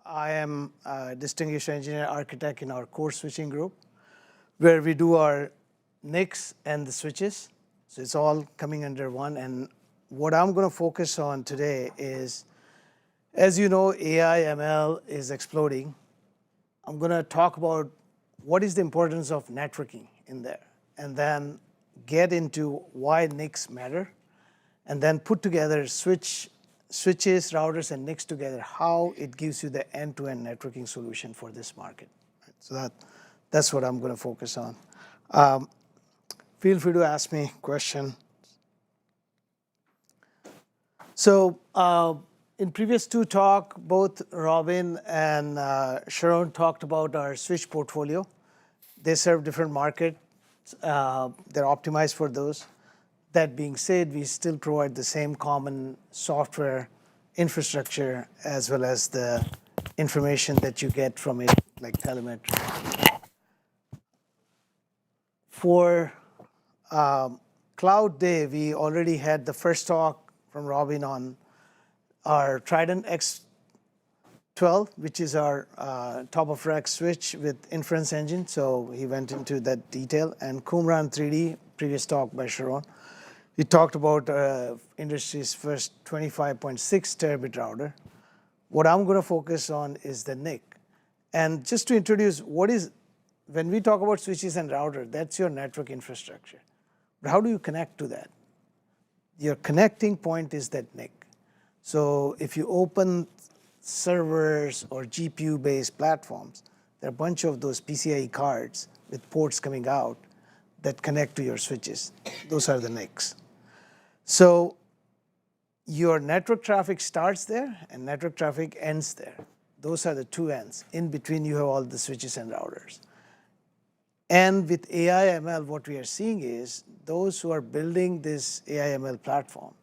I am a distinguished engineer architect in our core switching group, where we do our NICs and the switches. So it's all coming under one. And what I'm going to focus on today is, as you know, AI ML is exploding. I'm going to talk about what is the importance of networking in there, and then get into why NICs matter, and then put together switches, routers, and NICs together, how it gives you the end-to-end networking solution for this market. So that's what I'm going to focus on. Feel free to ask me questions. So in previous two talks, both Robin and Sharon talked about our switch portfolio. They serve different markets. They're optimized for those. That being said, we still provide the same common software infrastructure as well as the information that you get from it, like telemetry. For Cloud Day, we already had the first talk from Robin on our Trident X12, which is our top-of-rack switch with inference engine. So he went into that detail. And Qumran 3D, previous talk by Sharon. We talked about industry's first 25.6 terabit router. What I'm going to focus on is the NIC. And just to introduce, when we talk about switches and router, that's your network infrastructure. But how do you connect to that? Your connecting point is that NIC. So if you open servers or GPU-based platforms, there are a bunch of those PCIe cards with ports coming out that connect to your switches. Those are the NICs. So your network traffic starts there and network traffic ends there. Those are the two ends. In between, you have all the switches and routers. And with AI ML, what we are seeing is those who are building this AI ML platform,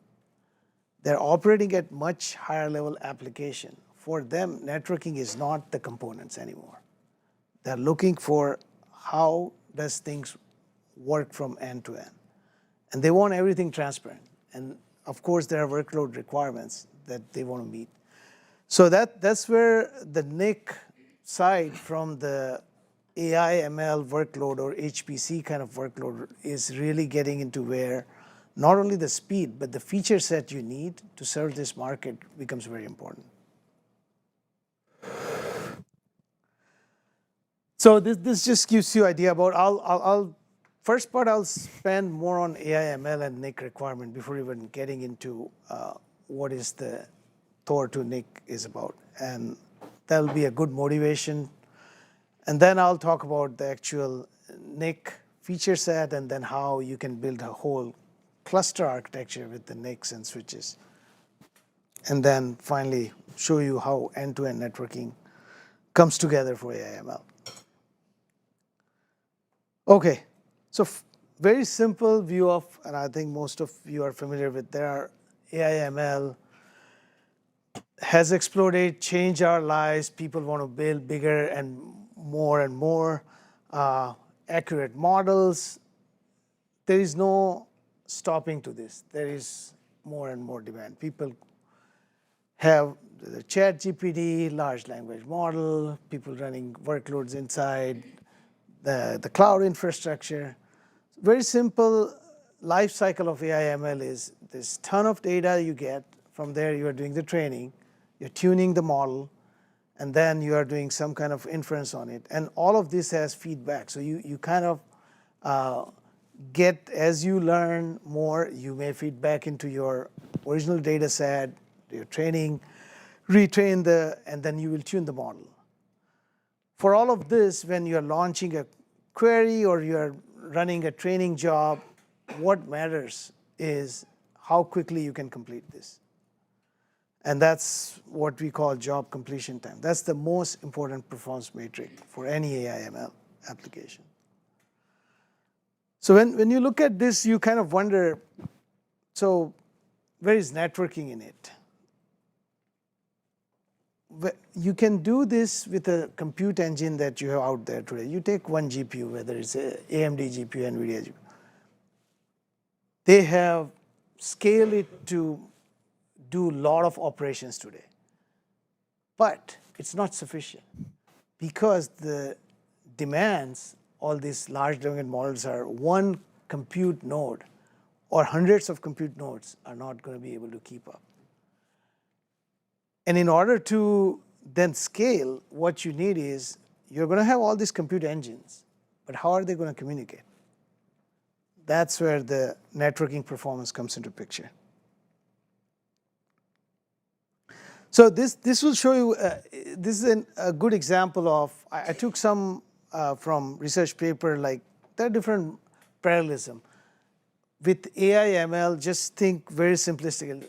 they're operating at much higher level application. For them, networking is not the components anymore. They're looking for how does things work from end to end. And they want everything transparent. And of course, there are workload requirements that they want to meet. So that's where the NIC side from the AI ML workload or HPC kind of workload is really getting into where not only the speed, but the feature set you need to serve this market becomes very important. So this just gives you an idea about, first part, I'll spend more on AI, ML, and NIC requirement before even getting into what is the Thor to NIC is about. And that'll be a good motivation. And then I'll talk about the actual NIC feature set and then how you can build a whole cluster architecture with the NICs and switches. And then finally, show you how end-to-end networking comes together for AI, ML. Okay. So very simple view of, and I think most of you are familiar with, there are AI ML has exploded, changed our lives. People want to build bigger and more accurate models. There is no stopping to this. There is more and more demand. People have the ChatGPT, large language model, people running workloads inside the cloud infrastructure. Very simple life cycle of AI ML is this ton of data you get. From there, you are doing the training, you're tuning the model, and then you are doing some kind of inference on it. And all of this has feedback. So you kind of get, as you learn more, you may feed back into your original data set, your training, retrain and then you will tune the model. For all of this, when you're launching a query or you're running a training job, what matters is how quickly you can complete this. And that's what we call job completion time. That's the most important performance metric for any AI ML application. So when you look at this, you kind of wonder, so where is networking in it? You can do this with a compute engine that you have out there today. You take one GPU, whether it's a AMD GPU, NVIDIA GPU. They have scaled it to do a lot of operations today. But it's not sufficient because the demands, all these large language models are one compute node or hundreds of compute nodes are not going to be able to keep up. And in order to then scale, what you need is you're going to have all these compute engines, but how are they going to communicate? That's where the networking performance comes into picture. So this will show you, this is a good example of, I took some from research paper, like there are different parallelism. With AI ML, just think very simplistically,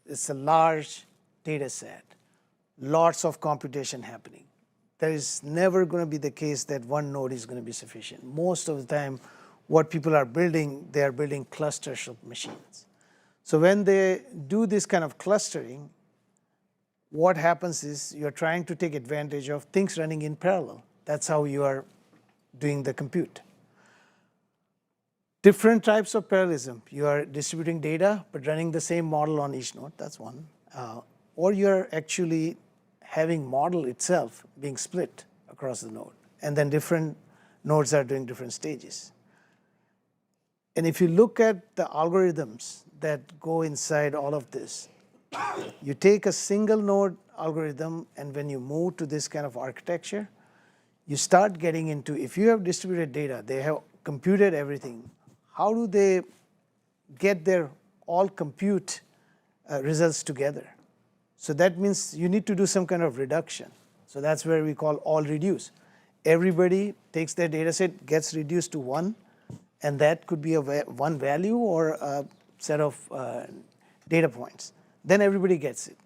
it's a large data set, lots of computation happening. There is never going to be the case that one node is going to be sufficient. Most of the time, what people are building, they are building clusters of machines. So when they do this kind of clustering, what happens is you're trying to take advantage of things running in parallel. That's how you are doing the compute. Different types of parallelism. You are distributing data, but running the same model on each node. That's one. Or you're actually having model itself being split across the node. And then different nodes are doing different stages. And if you look at the algorithms that go inside all of this, you take a single node algorithm, and when you move to this kind of architecture, you start getting into, if you have distributed data, they have computed everything, how do they get their all compute results together? So that means you need to do some kind of reduction. So that's where we call all reduce. Everybody takes their data set, gets reduced to one, and that could be one value or a set of data points. Then everybody gets it.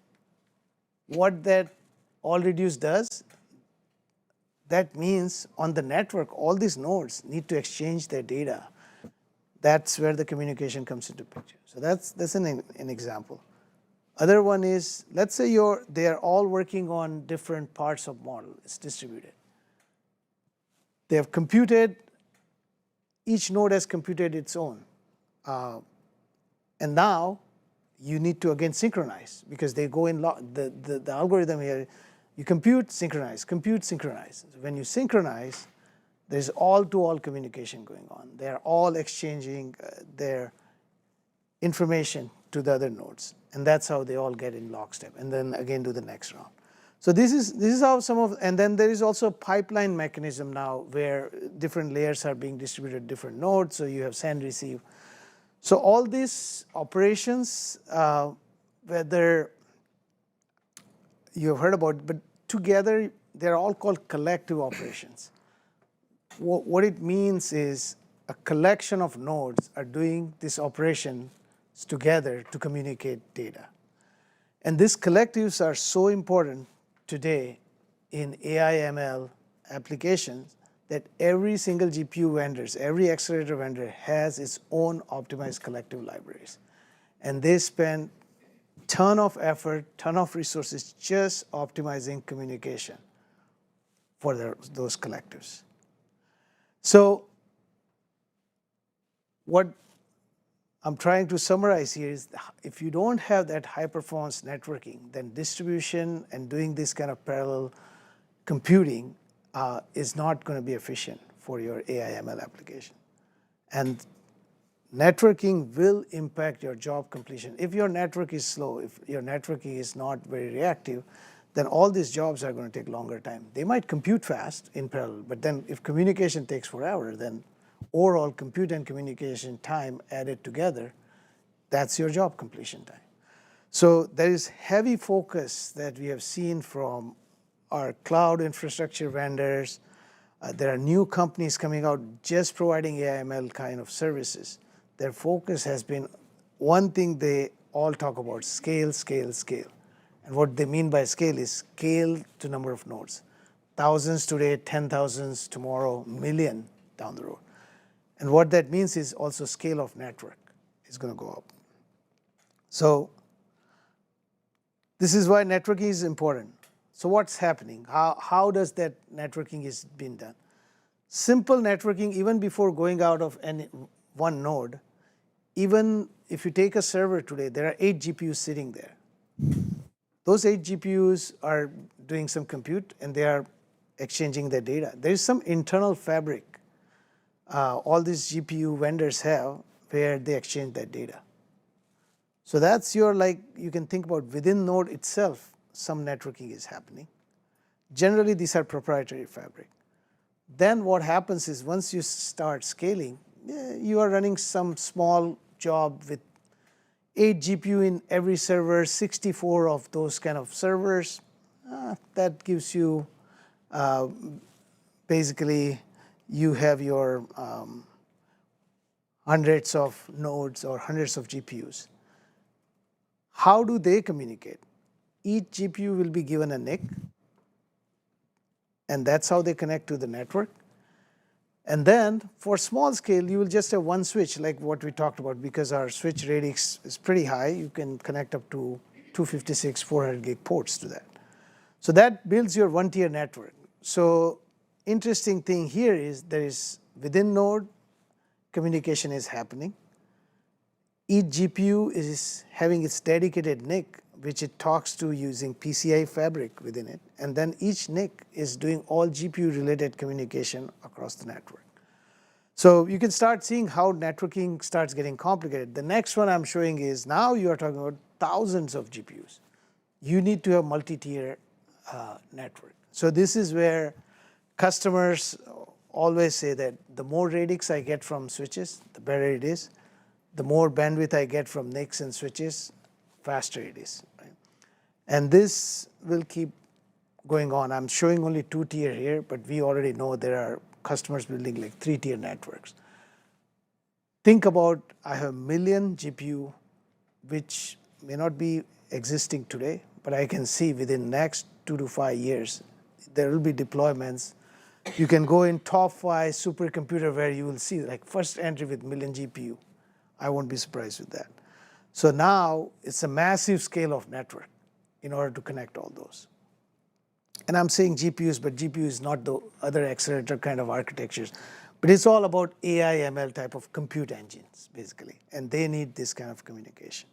What that all reduce does, that means on the network, all these nodes need to exchange their data. That's where the communication comes into picture. So that's an example. Other one is, let's say they are all working on different parts of model. It's distributed. They have computed, each node has computed its own. And now you need to again synchronize, because they go in the algorithm here, you compute, synchronize, compute, synchronize. So when you synchronize, there's all-to-all communication going on. They're all exchanging their information to the other nodes, and that's how they all get in lockstep, and then again do the next round. So this is how some of, and then there is also a pipeline mechanism now where different layers are being distributed different nodes, so you have send, receive. So all these operations, whether you have heard about, but together they're all called collective operations. What it means is a collection of nodes are doing this operation together to communicate data. And these collectives are so important today in AI ML applications that every single GPU vendors, every accelerator vendor has its own optimized collective libraries. And they spend ton of effort, ton of resources just optimizing communication for those collectives. So what I'm trying to summarize here is, if you don't have that high performance networking, then distribution and doing this kind of parallel computing is not going to be efficient for your AI ML application. And networking will impact your job completion. If your network is slow, if your networking is not very reactive, then all these jobs are going to take longer time. They might compute fast in parallel, but then if communication takes forever, then overall compute and communication time added together, that's your job completion time. So there is heavy focus that we have seen from our cloud infrastructure vendors. There are new companies coming out just providing AI/ML kind of services. Their focus has been one thing they all talk about: scale, scale, scale. And what they mean by scale is scale to number of nodes. Thousands today, 10,000s tomorrow, million down the road. And what that means is also scale of network is going to go up. So this is why networking is important. So what's happening? How does that networking is being done? Simple networking, even before going out of one node, even if you take a server today, there are 8 GPUs sitting there. those 8 GPUs are doing some compute and they are exchanging their data. There is some internal fabric all these GPU vendors have where they exchange that data. So that's your, like, you can think about within node itself, some networking is happening. Generally, these are proprietary fabric. Then what happens is once you start scaling, you are running some small job with 8 GPU in every server, 64 of those kind of servers. That gives you basically you have your hundreds of nodes or hundreds of GPUs. How do they communicate? Each GPU will be given a NIC, and that's how they connect to the network. And then for small scale, you will just have one switch like what we talked about, because our switch radix is pretty high. You can connect up to 256, 400 gig ports to that. So that builds your one-tier network. So interesting thing here is there is within node communication is happening. Each GPU is having its dedicated NIC, which it talks to using PCI fabric within it. And then each NIC is doing all GPU related communication across the network. So you can start seeing how networking starts getting complicated. The next one I'm showing is now you are talking about thousands of GPUs. You need to have multi-tier network. So this is where customers always say that the more radix I get from switches, the better it is. The more bandwidth I get from NICs and switches, faster it is. Right? And this will keep going on. I'm showing only 2-tier here, but we already know there are customers building like 3-tier networks. Think about, I have a million GPU, which may not be existing today, but I can see within next 2 to 5 years, there will be deployments. You can go in top 5 supercomputer where you will see like first entry with million GPU. I won't be surprised with that. So now it's a massive scale of network in order to connect all those. And I'm saying GPUs, but GPU is not the other accelerator kind of architectures. But it's all about AI ML type of compute engines, basically. And they need this kind of communication.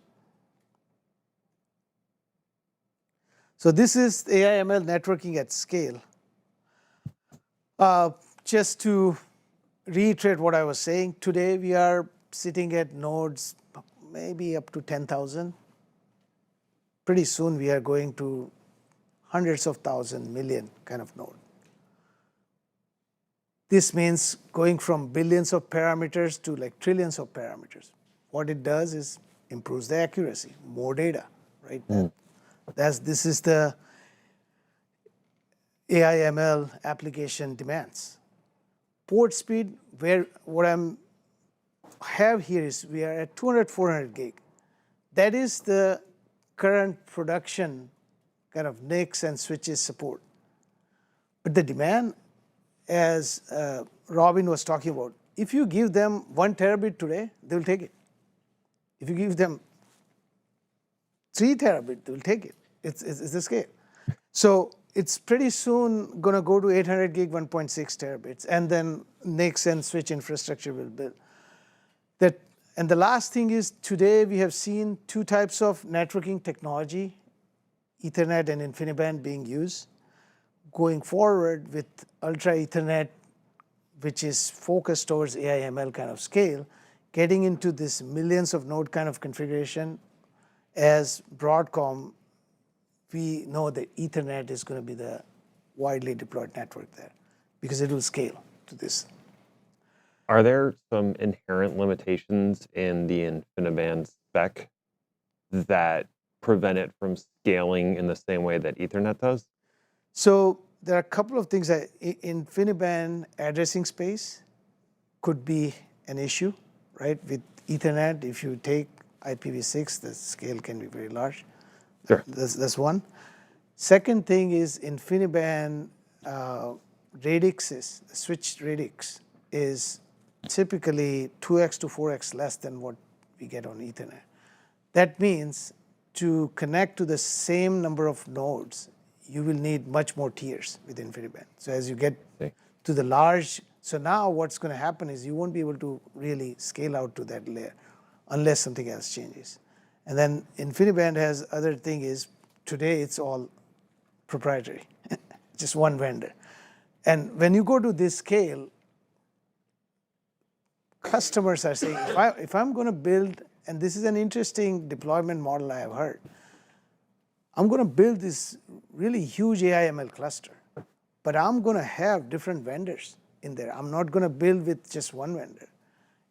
So this is AI ML networking at scale. Just to reiterate what I was saying, today we are sitting at nodes maybe up to 10,000. Pretty soon we are going to hundreds of thousands, million kind of node. This means going from billions of parameters to like trillions of parameters. What it does is improves the accuracy, more data, right? This is the AI ML application demands. Port speed, where what I'm have here is we are at 200, 400 gig. That is the current production kind of NICs and switches support. But the demand, as Robin was talking about, if you give them 1 terabit today, they will take it. If you give them 3 terabit, they will take it. It's the scale. So it's pretty soon going to go to 800 gig, 1.6 terabits, and then NICs and switch infrastructure will build. And the last thing is today we have seen 2 types of networking technology, Ethernet and InfiniBand being used. Going forward with Ultra Ethernet, which is focused towards AI ML kind of scale, getting into this millions of node kind of configuration, as Broadcom, we know that Ethernet is going to be the widely deployed network there because it will scale to this. Are there some inherent limitations in the InfiniBand spec that prevent it from scaling in the same way that Ethernet does? So there are a couple of things that InfiniBand addressing space could be an issue, right? With Ethernet, if you take IPv6, the scale can be very large. Sure. That's one. Second thing is InfiniBand radixes, switch radix is typically 2x to 4x less than what we get on Ethernet. That means to connect to the same number of nodes, you will need much more tiers with InfiniBand. So as you get to the large, so now what's going to happen is you won't be able to really scale out to that layer unless something else changes. And then InfiniBand has other thing is today it's all proprietary, just one vendor. And when you go to this scale, customers are saying, if I'm going to build, and this is an interesting deployment model I have heard, I'm going to build this really huge AI/ML cluster, but I'm going to have different vendors in there. I'm not going to build with just one vendor.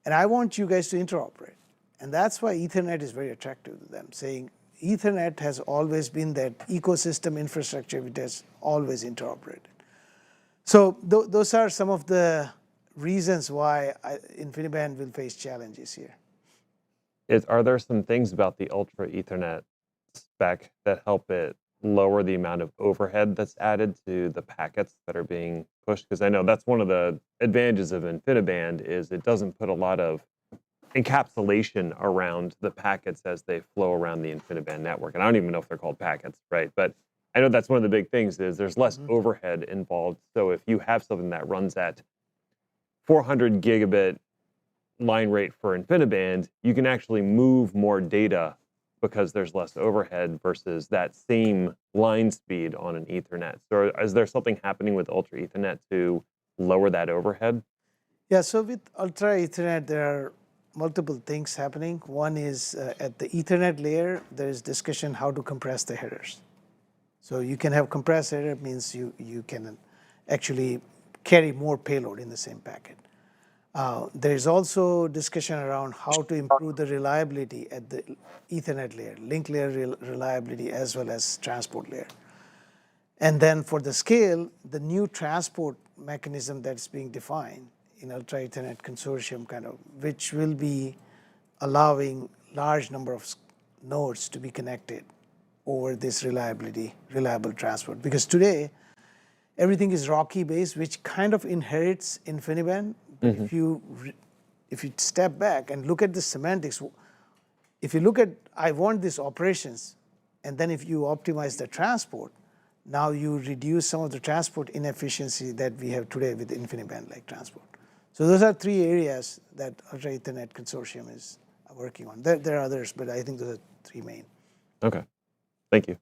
And I want you guys to interoperate. And that's why Ethernet is very attractive to them, saying Ethernet has always been that ecosystem infrastructure which has always interoperated. So those are some of the reasons why InfiniBand will face challenges here. Are there some things about the Ultra Ethernet spec that help it lower the amount of overhead that's added to the packets that are being pushed? Because I know that's one of the advantages of InfiniBand is it doesn't put a lot of encapsulation around the packets as they flow around the InfiniBand network. And I don't even know if they're called packets, right? But I know that's one of the big things is there's less overhead involved. So if you have something that runs at 400 gigabit line rate for InfiniBand, you can actually move more data because there's less overhead versus that same line speed on an Ethernet. So is there something happening with Ultra Ethernet to lower that overhead? Yeah, so with Ultra Ethernet, there are multiple things happening. One is at the Ethernet layer, there is discussion how to compress the headers. So you can have compressed header, means you can actually carry more payload in the same packet. There is also discussion around how to improve the reliability at the Ethernet layer, link layer reliability as well as transport layer. And then for the scale, the new transport mechanism that's being defined in Ultra Ethernet Consortium which will be allowing large number of nodes to be connected over this reliable transport. Because today, everything is RoCE based, which kind of inherits InfiniBand. But if you step back and look at the semantics, if you look at, I want these operations, and then if you optimize the transport, now you reduce some of the transport inefficiency that we have today with InfiniBand-like transport. So those are three areas that Ultra Ethernet Consortium is working on. There are others, but I think those are three main. Okay, thank you.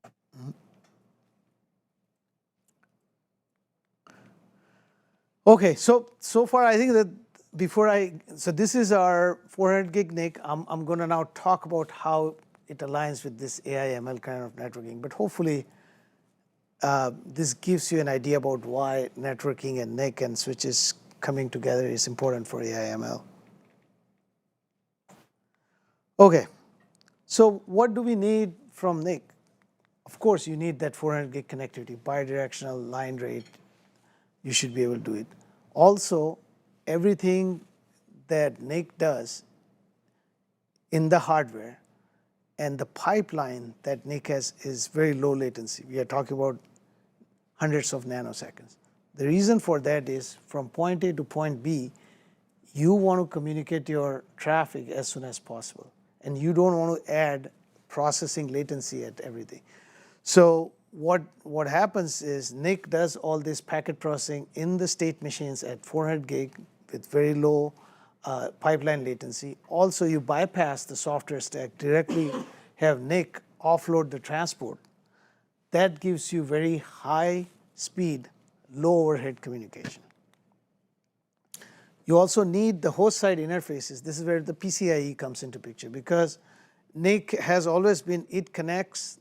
Okay, so far I think that so this is our 400 gig NIC. I'm going to now talk about how it aligns with this AI/ML kind of networking. But hopefully this gives you an idea about why networking and NIC and switches coming together is important for AI/ML. Okay, so what do we need from NIC? Of course, you need that 400 gig connectivity, bidirectional line rate. You should be able to do it. Also, everything that NIC does in the hardware and the pipeline that NIC has is very low latency. We are talking about hundreds of nanoseconds. The reason for that is from point A to point B, you want to communicate your traffic as soon as possible. And you don't want to add processing latency at everything. So what happens is NIC does all this packet processing in the state machines at 400 gig with very low pipeline latency. Also, you bypass the software stack, directly have NIC offload the transport. That gives you very high speed, low overhead communication. You also need the host side interfaces. This is where the PCIe comes into picture, because NIC has always been, it connects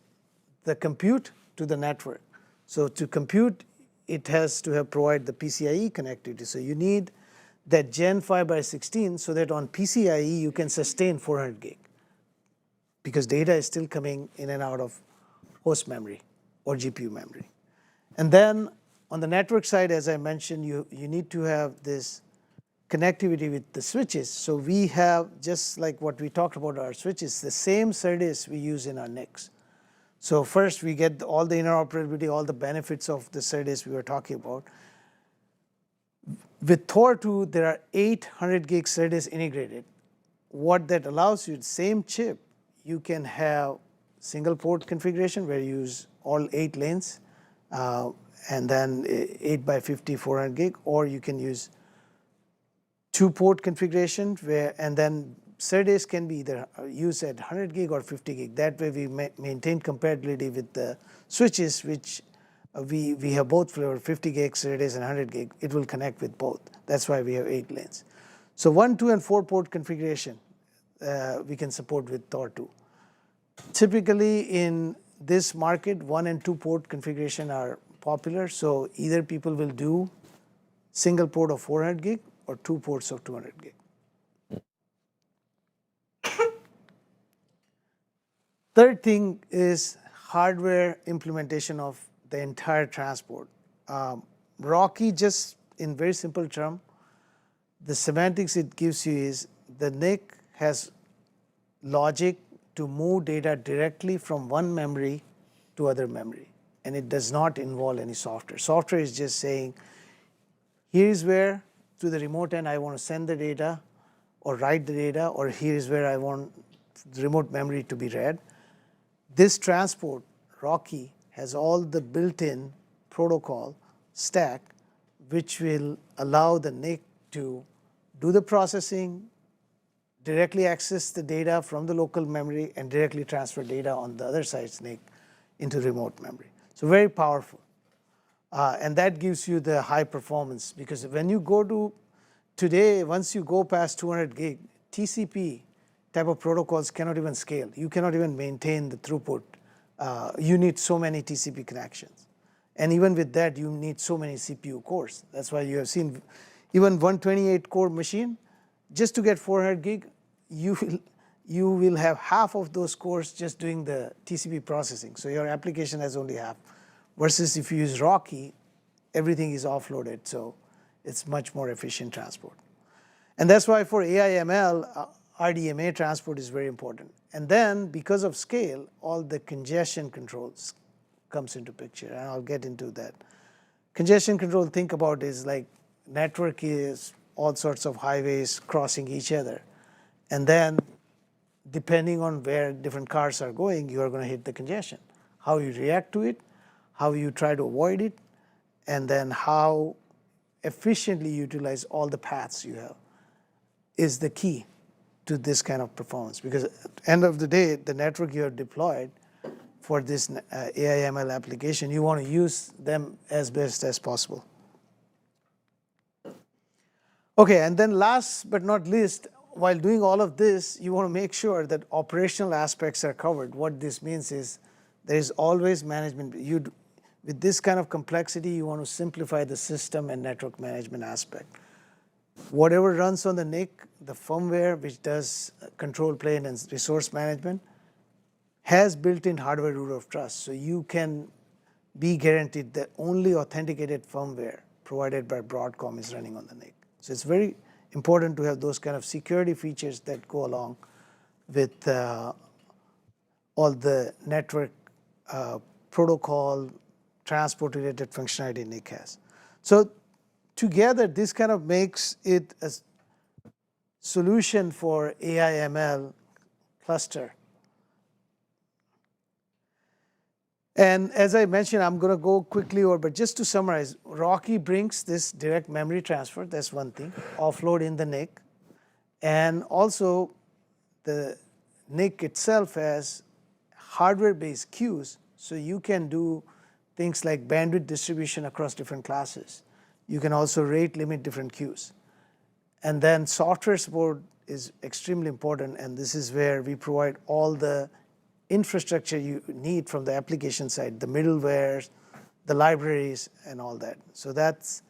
the compute to the network. So to compute, it has to have provide the PCIe connectivity. So you need that Gen 5/16 so that on PCIe you can sustain 400 gig, because data is still coming in and out of host memory or GPU memory. And then on the network side, as I mentioned, you need to have this connectivity with the switches. So we have, just like what we talked about our switches, the same SerDes we use in our NICs. So first we get all the interoperability, all the benefits of the SerDes we were talking about. With Thor 2, there are 800 gig SerDes integrated. What that allows you, same chip, you can have single port configuration where you use all 8 lanes, and then 8x50 400 gig, or you can use 2-port configuration and then SerDes can be either used at 100 gig or 50 gig. That way we maintain compatibility with the switches, which we have both flavor, 50 gig SerDes and 100 gig. It will connect with both. That's why we have 8 lanes. So 1, 2, and 4 port configuration we can support with Thor 2. Typically in this market, 1 and 2 port configuration are popular. So either people will do single port of 400 gig or 2 ports of 200 gig. Third thing is hardware implementation of the entire transport. RoCE, just in very simple term, the semantics it gives you is the NIC has logic to move data directly from one memory to other memory, and it does not involve any software. Software is just saying, here is where to the remote end I want to send the data or write the data, or here is where I want the remote memory to be read. This transport, RoCE, has all the built-in protocol stack which will allow the NIC to do the processing, directly access the data from the local memory, and directly transfer data on the other side's NIC into remote memory. So very powerful. And that gives you the high performance, because when you go to today, once you go past 200 gig, TCP type of protocols cannot even scale. You cannot even maintain the throughput. You need so many TCP connections. And even with that, you need so many CPU cores. That's why you have seen even 128 core machine, just to get 400 gig, you will have half of those cores just doing the TCP processing. So your application has only half. Versus if you use RoCE, everything is offloaded. So it's much more efficient transport. And that's why for AI/ML, RDMA transport is very important. And then because of scale, all the congestion controls comes into picture, and I'll get into that. Congestion control, think about, is like network is all sorts of highways crossing each other. And then depending on where different cars are going, you are going to hit the congestion. How you react to it, how you try to avoid it, and then how efficiently utilize all the paths you have is the key to this kind of performance. Because at the end of the day, the network you have deployed for this AI/ML application, you want to use them as best as possible. Okay, and then last but not least, while doing all of this, you want to make sure that operational aspects are covered. What this means is there is always management. With this kind of complexity, you want to simplify the system and network management aspect. Whatever runs on the NIC, the firmware which does control plane and resource management, has built-in hardware root of trust. So you can be guaranteed that only authenticated firmware provided by Broadcom is running on the NIC. So it's very important to have those kind of security features that go along with all the network protocol, transport-related functionality NIC has. So together, this kind of makes it a solution for AI/ML cluster. And as I mentioned, I'm going to go quickly over, but just to summarize, RoCE brings this direct memory transfer, that's one thing, offload in the NIC. And also, the NIC itself has hardware-based queues, so you can do things like bandwidth distribution across different classes. You can also rate limit different queues. And then software support is extremely important, and this is where we provide all the infrastructure you need from the application side, the middleware, the libraries, and all that. So that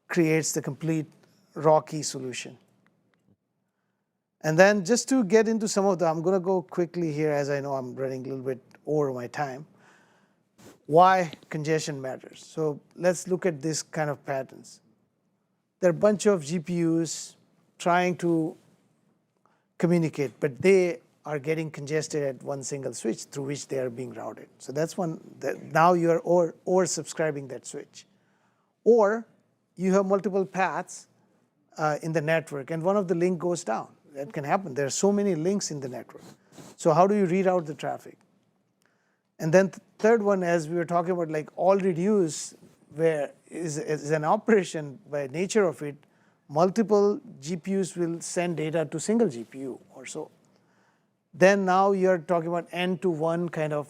creates the complete RoCE solution. And then just to get into some of the, I'm going to go quickly here as I know I'm running a little bit over my time. Why congestion matters. So let's look at this kind of patterns. There are a bunch of GPUs trying to communicate, but they are getting congested at one single switch through which they are being routed. So that's one, now you are oversubscribing that switch. Or you have multiple paths in the network, and one of the link goes down. That can happen. There are so many links in the network. So how do you reroute the traffic? And then third one, as we were talking about, like all reduce, where is an operation by nature of it multiple GPUs will send data to single GPU or so. Then now you're talking about N to 1 kind of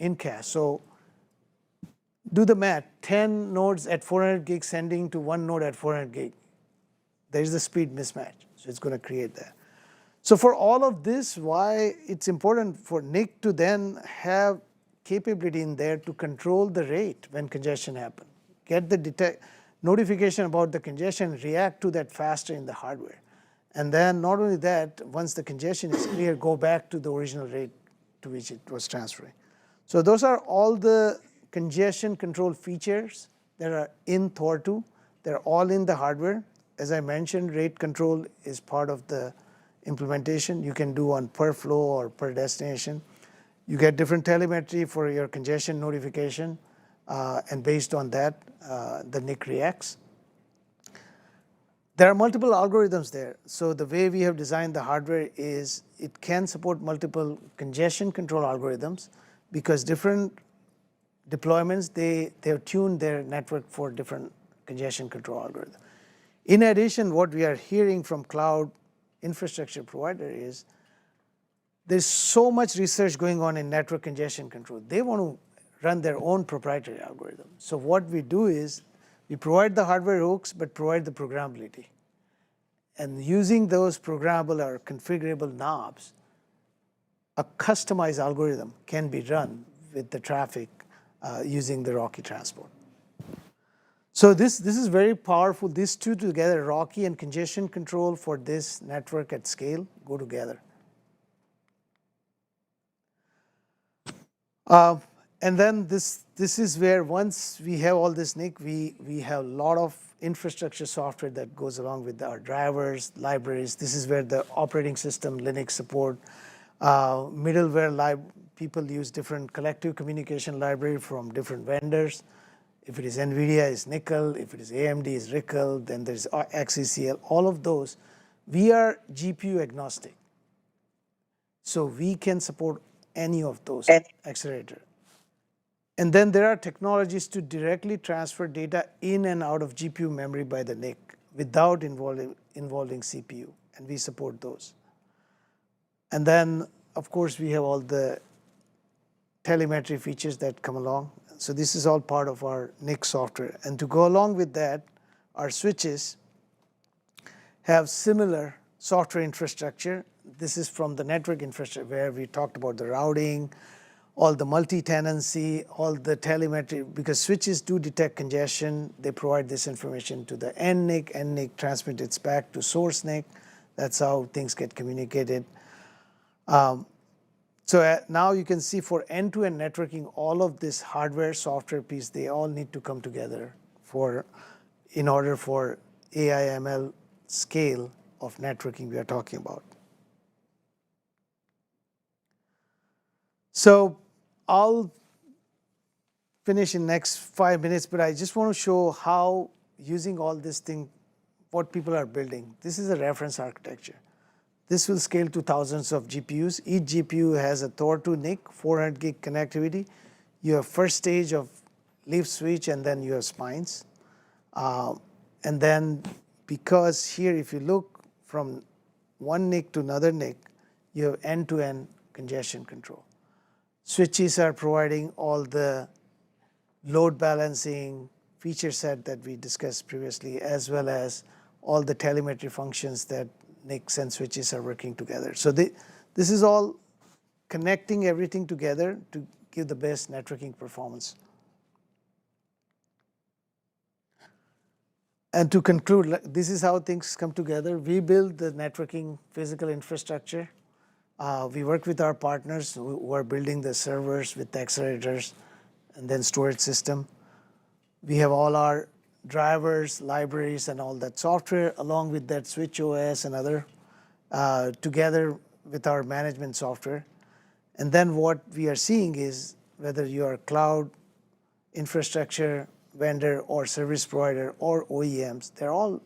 incast. So do the math, 10 nodes at 400 gig sending to 1 node at 400 gig. There's the speed mismatch, so it's going to create that. So for all of this, why it's important for NIC to then have capability in there to control the rate when congestion happens. Get the notification about the congestion, react to that faster in the hardware. And then not only that, once the congestion is clear, go back to the original rate to which it was transferring. So those are all the congestion control features that are in Thor 2. They're all in the hardware. As I mentioned, rate control is part of the implementation. You can do on per flow or per destination. You get different telemetry for your congestion notification, and based on that, the NIC reacts. There are multiple algorithms there. So the way we have designed the hardware is it can support multiple congestion control algorithms because different deployments, they have tuned their network for different congestion control algorithms. In addition, what we are hearing from cloud infrastructure provider is there's so much research going on in network congestion control. They want to run their own proprietary algorithm. So what we do is we provide the hardware hooks, but provide the programmability. And using those programmable or configurable knobs, a customized algorithm can be run with the traffic using the RoCE transport. So this is very powerful. These two together, RoCE and congestion control for this network at scale, go together. And then this is where once we have all this NIC, we have a lot of infrastructure software that goes along with our drivers, libraries. This is where the operating system, Linux support, middleware people use different collective communication library from different vendors. If it is NVIDIA, it's Nickel. If it is AMD, it's RICL. Then there's XECL. All of those, we are GPU agnostic. So we can support any of those accelerators. And then there are technologies to directly transfer data in and out of GPU memory by the NIC without involving CPU, and we support those. And then, of course, we have all the telemetry features that come along. So this is all part of our NIC software. And to go along with that, our switches have similar software infrastructure. This is from the network infrastructure where we talked about the routing, all the multi-tenancy, all the telemetry, because switches do detect congestion. They provide this information to the NNIC. NNIC transmits it back to source NIC. That's how things get communicated. So now you can see for end-to-end networking, all of this hardware, software piece, they all need to come together in order for AI ML scale of networking we are talking about. So I'll finish in next 5 minutes, but I just want to show how using all this thing, what people are building. This is a reference architecture. This will scale to thousands of GPUs. Each GPU has a Thor 2 NIC, 400 gig connectivity. You have first stage of leaf switch, and then you have spines. And then because here, if you look from one NIC to another NIC, you have end-to-end congestion control. Switches are providing all the load balancing feature set that we discussed previously, as well as all the telemetry functions that NICs and switches are working together. So this is all connecting everything together to give the best networking performance. And to conclude, this is how things come together. We build the networking physical infrastructure. We work with our partners who are building the servers with the accelerators and then storage system. We have all our drivers, libraries, and all that software, along with that switch OS and other, together with our management software. And then what we are seeing is whether you are a cloud infrastructure vendor or service provider or OEMs, they're all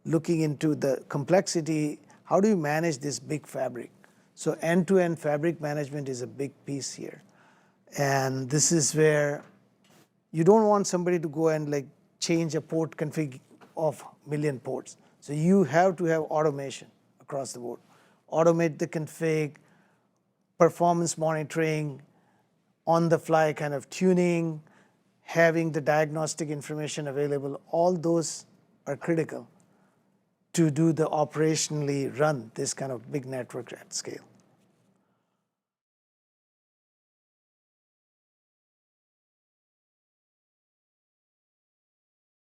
looking into the complexity. How do you manage this big fabric? So end-to-end fabric management is a big piece here. And this is where you don't want somebody to go and like change a port config of million ports. So you have to have automation across the board. Automate the config, performance monitoring, on-the-fly kind of tuning, having the diagnostic information available. All those are critical to do the operationally run this kind of big network at scale.